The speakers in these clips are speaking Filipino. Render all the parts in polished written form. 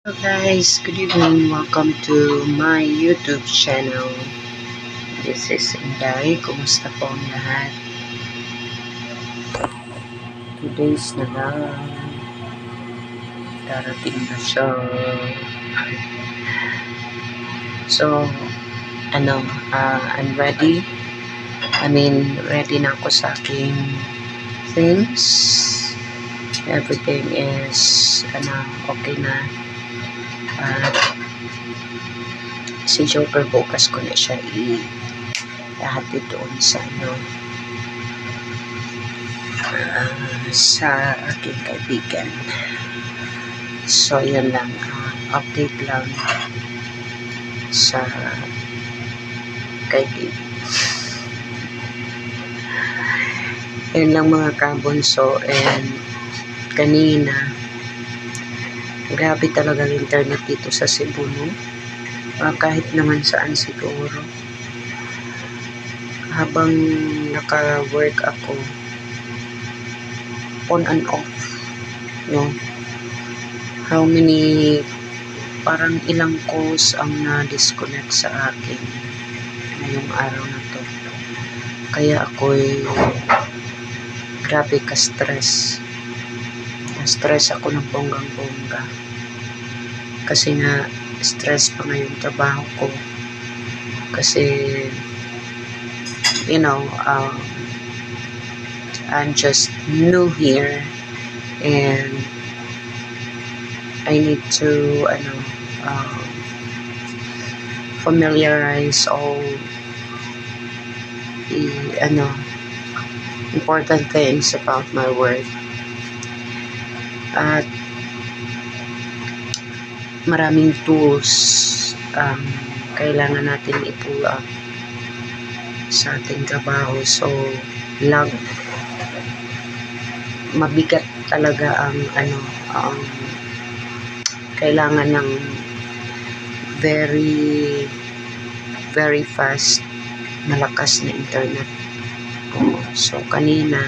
Hello guys, good evening. Welcome to my YouTube channel. This is Inday. Kumusta po ang lahat? 2 days na lang. Darating na siya. So, I'm ready. Ready na ako sa aking things. Everything is, okay na. Si Joker bukas ko na siya ihatid doon sa sa aking kaibigan. So yun lang, update lang sa kaibigan. Yun lang mga kabunso. And kanina, grabe talaga ang internet dito sa Cebu, no? Kahit naman saan siguro. Habang naka-work ako, on and off, no? How many, parang ilang calls ang na-disconnect sa akin ngayong araw na to. Kaya ako'y grabe ka-stress. Na-stress ako ng bonggang-bongga. Kasi nga, stress pa nga yung trabaho ko. Kasi, I'm just new here. And, I need to, familiarize all the, important things about my work. At maraming tools kailangan natin i-pull up sa ating trabaho. So, mabigat talaga ang kailangan ng very very fast, malakas na internet. So, kanina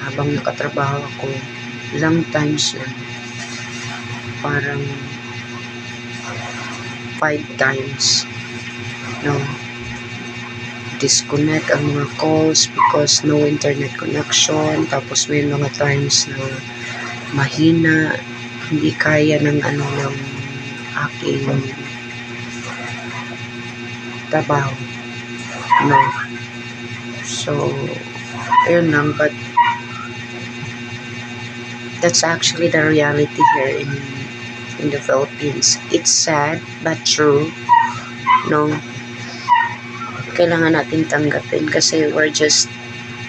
habang nakatrabaho ako, ilang times lang, parang 5 times, disconnect ang mga calls because no internet connection. Tapos may mga times na mahina, hindi kaya ng ng aking trabaho, no? So, ayun lang. But that's actually the reality here in the Philippines. It's sad but true, no? Kailangan natin tanggapin kasi we're just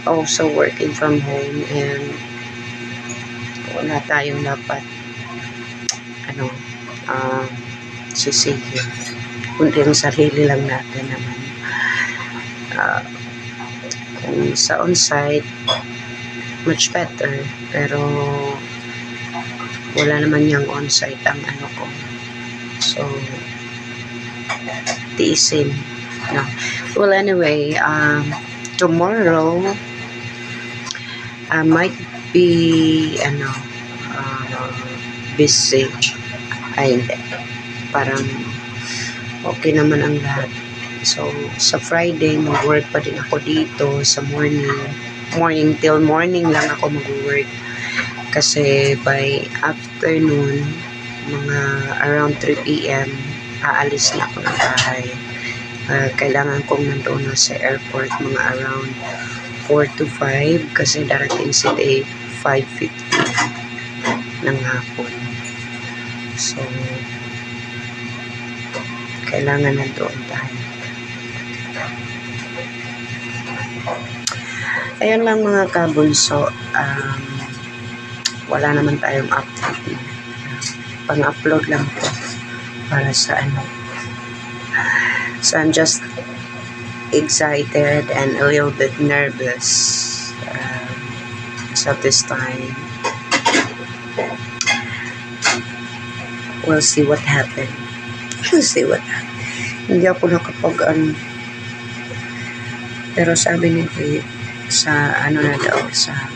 also working from home and wala tayong dapat sisihin, kundi ang sarili lang natin naman. Kung sa on-site, much better, pero wala naman yung on-site ang ko. So, tiisin. No. Well, anyway, tomorrow, I might be, busy. Ay, hindi. Parang, okay naman ang lahat. So, sa Friday, mag-work pa din ako dito sa morning till morning lang ako mag-work. Kasi by afternoon, mga around 3 p.m., aalis na ako ng bahay. Kailangan kong nandoon na sa airport mga around 4 to 5 kasi darating si Dave 5:50 ng hapon. So, kailangan nandoon tayo. Ayun lang mga kabunso. Wala naman tayong update. Pang-upload lang po para sa So, I'm just excited and a little bit nervous at this time. We'll see what happens. Hindi ako nakapag pero sabi ni Dave sa na daw, sa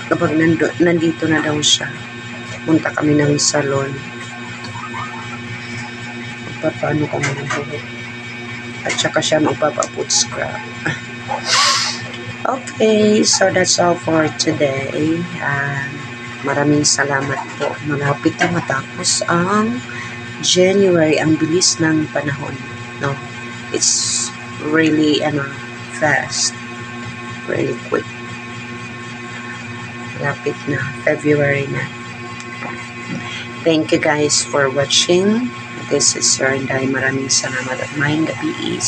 kapag nandito na daw siya, punta kami ng salon. Magpapaano kami ng buhok. At saka siya magpapa-foot scrub. Okay, so that's all for today. Maraming salamat po. Malapit na matapos ang January. Ang bilis ng panahon. No? It's really fast. Really quick. Malapit na. February na. Thank you guys for watching. This is Sir Inday. Maraming salamat at maayong gabi.